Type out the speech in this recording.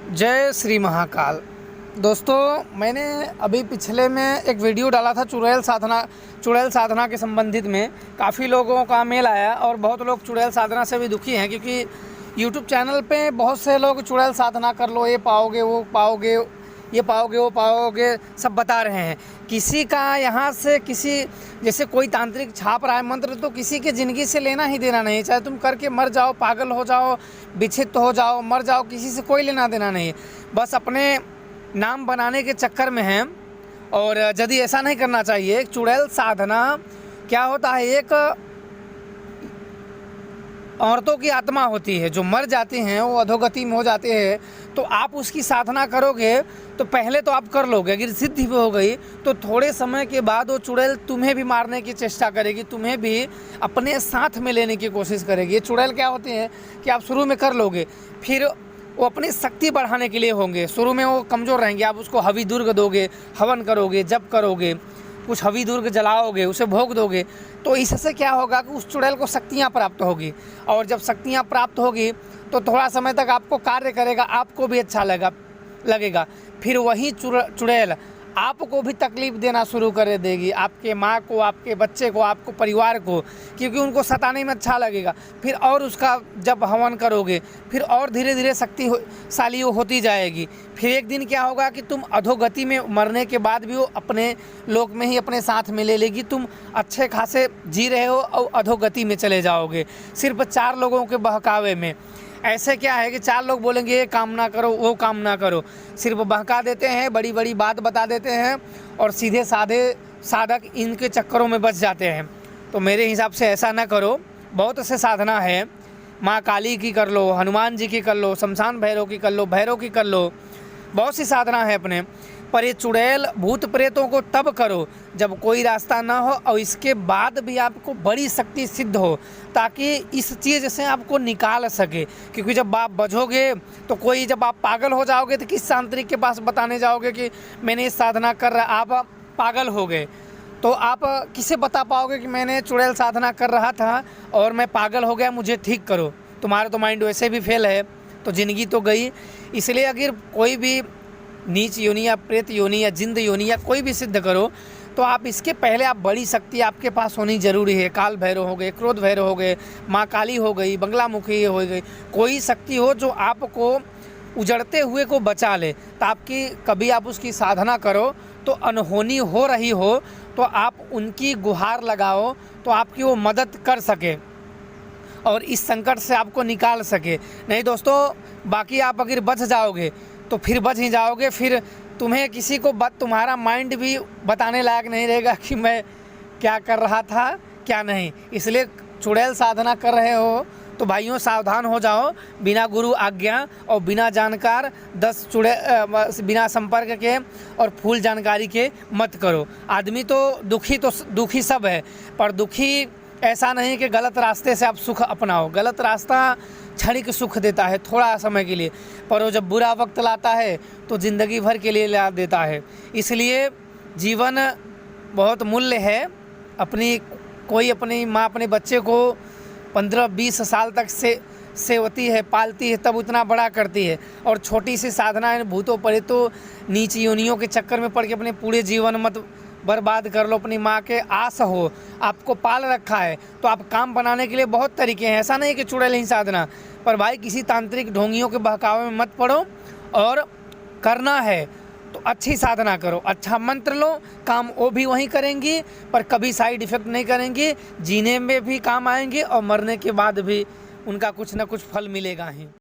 जय श्री महाकाल। दोस्तों, मैंने अभी पिछले में एक वीडियो डाला था चुड़ैल साधना के संबंधित में। काफ़ी लोगों का मेल आया और बहुत लोग चुड़ैल साधना से भी दुखी हैं, क्योंकि यूट्यूब चैनल पे बहुत से लोग चुड़ैल साधना कर लो, ये पाओगे, वो पाओगे, ये पाओगे, वो पाओगे, सब बता रहे हैं। किसी का यहाँ से किसी जैसे कोई तांत्रिक छाप रहा है मंत्र, तो किसी के ज़िंदगी से लेना ही देना नहीं। चाहे तुम करके मर जाओ, पागल हो जाओ, विच्छिन्न हो जाओ, मर जाओ, किसी से कोई लेना देना नहीं। बस अपने नाम बनाने के चक्कर में हैं। और यदि ऐसा नहीं करना चाहिए। चुड़ैल साधना क्या होता है, एक औरतों की आत्मा होती है जो मर जाती हैं, वो अधोगति में हो जाते हैं। तो आप उसकी साधना करोगे तो पहले तो आप कर लोगे, अगर सिद्धि भी हो गई तो थोड़े समय के बाद वो चुड़ैल तुम्हें भी मारने की चेष्टा करेगी, तुम्हें भी अपने साथ में लेने की कोशिश करेगी। ये चुड़ैल क्या होती है कि आप शुरू में कर लोगे, फिर वो अपनी शक्ति बढ़ाने के लिए होंगे। शुरू में वो कमज़ोर रहेंगे, आप उसको हवि दुर्ग दोगे, हवन करोगे, जप करोगे, कुछ हवि दुर्ग जलाओगे, उसे भोग दोगे, तो इससे क्या होगा कि उस चुड़ैल को शक्तियाँ प्राप्त होगी। और जब शक्तियाँ प्राप्त होगी तो थोड़ा समय तक आपको कार्य करेगा, आपको भी अच्छा लगेगा। फिर वही चुड़ैल आपको भी तकलीफ़ देना शुरू कर देगी, आपके माँ को, आपके बच्चे को, आपको परिवार को, क्योंकि उनको सताने में अच्छा लगेगा। फिर और उसका जब हवन करोगे, फिर और धीरे धीरे शक्तिशाली होती जाएगी। फिर एक दिन क्या होगा कि तुम अधोगति में मरने के बाद भी वो अपने लोक में ही अपने साथ में ले लेगी। तुम अच्छे खासे जी रहे हो और अधोगति में चले जाओगे, सिर्फ 4 लोगों के बहकावे में। ऐसे क्या है कि 4 लोग बोलेंगे ये काम ना करो, वो काम ना करो, सिर्फ बहका देते हैं, बड़ी बड़ी बात बता देते हैं और सीधे साधे साधक इनके चक्करों में बच जाते हैं। तो मेरे हिसाब से ऐसा ना करो। बहुत से साधना है, माँ काली की कर लो, हनुमान जी की कर लो, शमशान भैरव की कर लो, भैरव की कर लो, बहुत सी साधना है अपने। पर ये चुड़ैल भूत प्रेतों को तब करो जब कोई रास्ता ना हो और इसके बाद भी आपको बड़ी शक्ति सिद्ध हो, ताकि इस चीज़ से आपको निकाल सके। क्योंकि जब आप बझोगे तो कोई, जब आप पागल हो जाओगे तो किस तांत्रिक के पास बताने जाओगे कि मैंने इस साधना कर रहा, आप पागल हो गए, तो आप किसे बता पाओगे कि मैंने चुड़ैल साधना कर रहा था और मैं पागल हो गया, मुझे ठीक करो। तुम्हारा तो माइंड वैसे भी फेल है, तो ज़िंदगी तो गई। इसलिए अगर कोई भी नीच योनि या प्रेत योनि या जिंद योनि या कोई भी सिद्ध करो, तो आप इसके पहले आप बड़ी शक्ति आपके पास होनी ज़रूरी है। काल भैरव हो गए, क्रोध भैरव हो गए, माँ काली हो गई, बंगलामुखी हो गई, कोई शक्ति हो जो आपको उजड़ते हुए को बचा ले। तो आपकी कभी आप उसकी साधना करो तो अनहोनी हो रही हो तो आप उनकी गुहार लगाओ, तो आपकी वो मदद कर सके और इस संकट से आपको निकाल सके। नहीं दोस्तों, बाकी आप अगर बच जाओगे तो फिर बच ही जाओगे, फिर तुम्हें किसी को तुम्हारा माइंड भी बताने लायक नहीं रहेगा कि मैं क्या कर रहा था क्या नहीं। इसलिए चुड़ैल साधना कर रहे हो तो भाइयों सावधान हो जाओ। बिना गुरु आज्ञा और बिना जानकार 10 बिना संपर्क के और फूल जानकारी के मत करो। आदमी तो दुखी सब है, पर दुखी ऐसा नहीं कि गलत रास्ते से आप सुख अपनाओ। गलत रास्ता क्षणिक सुख देता है, थोड़ा समय के लिए, पर वो जब बुरा वक्त लाता है तो ज़िंदगी भर के लिए ला देता है। इसलिए जीवन बहुत मूल्य है। कोई अपनी माँ अपने बच्चे को 15-20 साल तक सेवती है, पालती है, तब उतना बड़ा करती है। और छोटी सी साधना भूतों प्रेतों नीच योनियों के चक्कर में पड़ के अपने पूरे जीवन मत बर्बाद कर लो। अपनी माँ के आस हो, आपको पाल रखा है, तो आप काम बनाने के लिए बहुत तरीके हैं। ऐसा नहीं कि चुड़ैल ही साधना, पर भाई किसी तांत्रिक ढोंगियों के बहकावे में मत पड़ो। और करना है तो अच्छी साधना करो, अच्छा मंत्र लो, काम वो भी वहीं करेंगी, पर कभी साइड इफ़ेक्ट नहीं करेंगी, जीने में भी काम आएंगे और मरने के बाद भी उनका कुछ ना कुछ फल मिलेगा ही।